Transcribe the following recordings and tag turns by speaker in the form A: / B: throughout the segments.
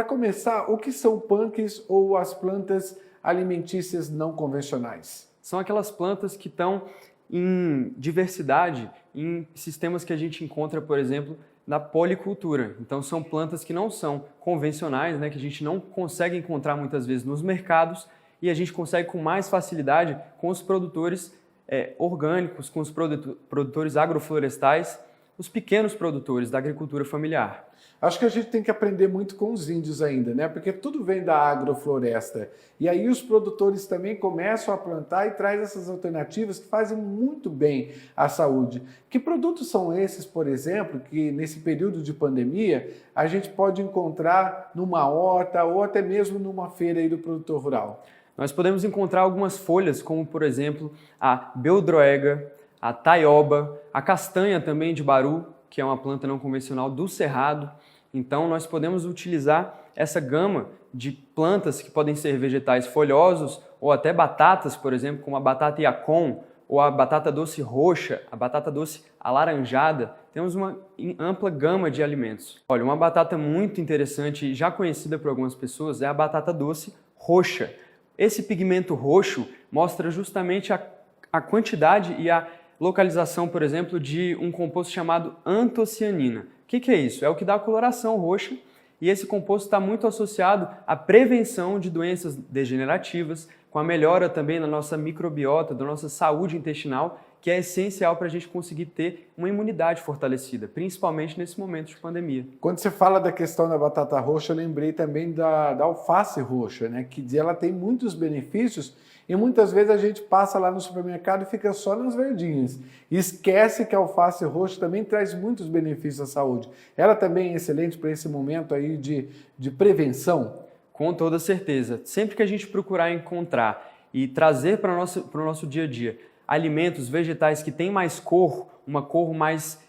A: começar, o que são punks ou as plantas alimentícias não convencionais?
B: São aquelas plantas que estão em diversidade em sistemas que a gente encontra, por exemplo, na policultura. Então são plantas que não são convencionais, né, que a gente não consegue encontrar muitas vezes nos mercados e a gente consegue com mais facilidade com os produtores orgânicos, com os produtores agroflorestais, os pequenos produtores da agricultura familiar.
A: Acho que a gente tem que aprender muito com os índios ainda, né? Porque tudo vem da agrofloresta. E aí os produtores também começam a plantar e traz essas alternativas que fazem muito bem à saúde. Que produtos são esses, por exemplo, que nesse período de pandemia a gente pode encontrar numa horta ou até mesmo numa feira aí do produtor rural?
B: Nós podemos encontrar algumas folhas, como por exemplo a beldroega, a taioba, a castanha também de baru, que é uma planta não convencional do cerrado. Então nós podemos utilizar essa gama de plantas que podem ser vegetais folhosos ou até batatas, por exemplo, como a batata yacon ou a batata doce roxa, a batata doce alaranjada. Temos uma ampla gama de alimentos. Olha, uma batata muito interessante e já conhecida por algumas pessoas é a batata doce roxa. Esse pigmento roxo mostra justamente a quantidade e a localização, por exemplo, de um composto chamado antocianina. O que é isso? É o que dá a coloração roxa e esse composto está muito associado à prevenção de doenças degenerativas, com a melhora também na nossa microbiota, da nossa saúde intestinal, que é essencial para a gente conseguir ter uma imunidade fortalecida, principalmente nesse momento de pandemia.
A: Quando você fala da questão da batata roxa, eu lembrei também da alface roxa, né? Que ela tem muitos benefícios e muitas vezes a gente passa lá no supermercado e fica só nas verdinhas. E esquece que a alface roxa também traz muitos benefícios à saúde. Ela também é excelente para esse momento aí de prevenção?
B: Com toda certeza. Sempre que a gente procurar encontrar e trazer para o nosso dia a dia alimentos vegetais que têm mais cor, uma cor mais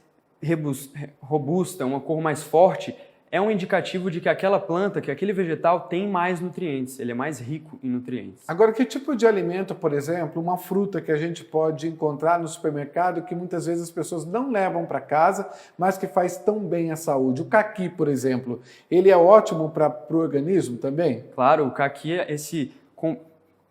B: robusta, uma cor mais forte, é um indicativo de que aquela planta, que aquele vegetal tem mais nutrientes, ele é mais rico em nutrientes.
A: Agora, que tipo de alimento, por exemplo, uma fruta que a gente pode encontrar no supermercado que muitas vezes as pessoas não levam para casa, mas que faz tão bem à saúde? O caqui, por exemplo, ele é ótimo para o organismo também?
B: Claro, o caqui,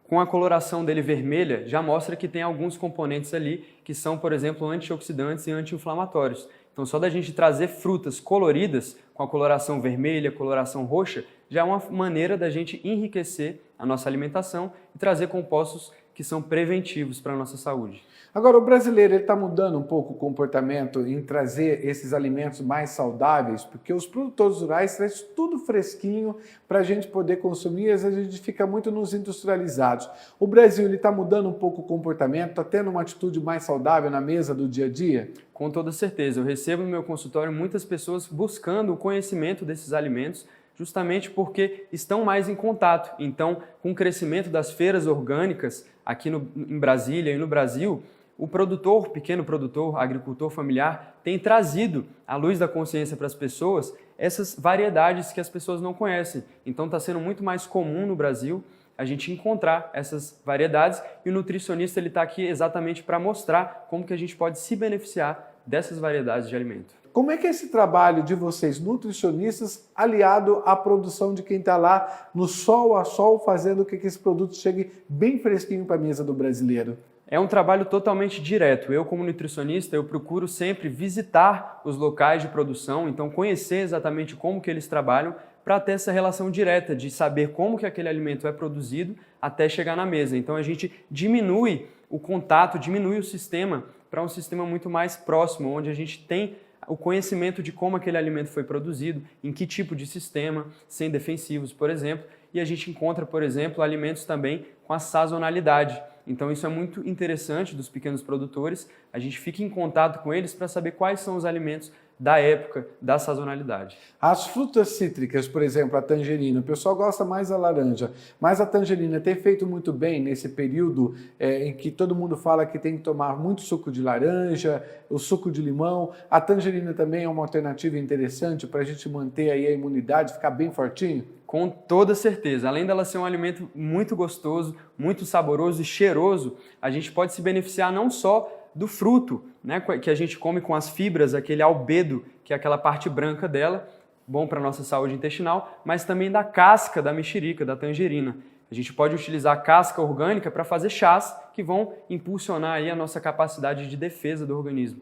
B: com a coloração dele vermelha, já mostra que tem alguns componentes ali que são, por exemplo, antioxidantes e anti-inflamatórios. Então, só da gente trazer frutas coloridas, com a coloração vermelha, coloração roxa, já é uma maneira da gente enriquecer a nossa alimentação e trazer compostos que são preventivos para a nossa saúde.
A: Agora, o brasileiro está mudando um pouco o comportamento em trazer esses alimentos mais saudáveis, porque os produtores rurais trazem tudo fresquinho para a gente poder consumir e às vezes a gente fica muito nos industrializados. O Brasil está mudando um pouco o comportamento, está tendo uma atitude mais saudável na mesa do dia a dia?
B: Com toda certeza. Eu recebo no meu consultório muitas pessoas buscando o conhecimento desses alimentos, justamente porque estão mais em contato. Então, com o crescimento das feiras orgânicas aqui em Brasília e no Brasil, o produtor, pequeno produtor, agricultor familiar, tem trazido à luz da consciência para as pessoas essas variedades que as pessoas não conhecem. Então está sendo muito mais comum no Brasil a gente encontrar essas variedades e o nutricionista está aqui exatamente para mostrar como que a gente pode se beneficiar dessas variedades de alimento.
A: Como é que é esse trabalho de vocês, nutricionistas, aliado à produção de quem está lá no sol a sol, fazendo com que esse produto chegue bem fresquinho para a mesa do brasileiro?
B: É um trabalho totalmente direto. Eu, como nutricionista, eu procuro sempre visitar os locais de produção, então conhecer exatamente como que eles trabalham para ter essa relação direta de saber como que aquele alimento é produzido até chegar na mesa. Então a gente diminui o contato, diminui o sistema para um sistema muito mais próximo, onde a gente tem o conhecimento de como aquele alimento foi produzido, em que tipo de sistema, sem defensivos, por exemplo, e a gente encontra, por exemplo, alimentos também com a sazonalidade. Então isso é muito interessante dos pequenos produtores, a gente fica em contato com eles para saber quais são os alimentos da época, da sazonalidade.
A: As frutas cítricas, por exemplo, a tangerina, o pessoal gosta mais da laranja, mas a tangerina tem feito muito bem nesse período em que todo mundo fala que tem que tomar muito suco de laranja, o suco de limão. A tangerina também é uma alternativa interessante para a gente manter aí a imunidade, ficar bem fortinho?
B: Com toda certeza. Além dela ser um alimento muito gostoso, muito saboroso e cheiroso, a gente pode se beneficiar não só do fruto, né, que a gente come com as fibras, aquele albedo, que é aquela parte branca dela, bom para a nossa saúde intestinal, mas também da casca da mexerica, da tangerina. A gente pode utilizar a casca orgânica para fazer chás que vão impulsionar aí a nossa capacidade de defesa do organismo.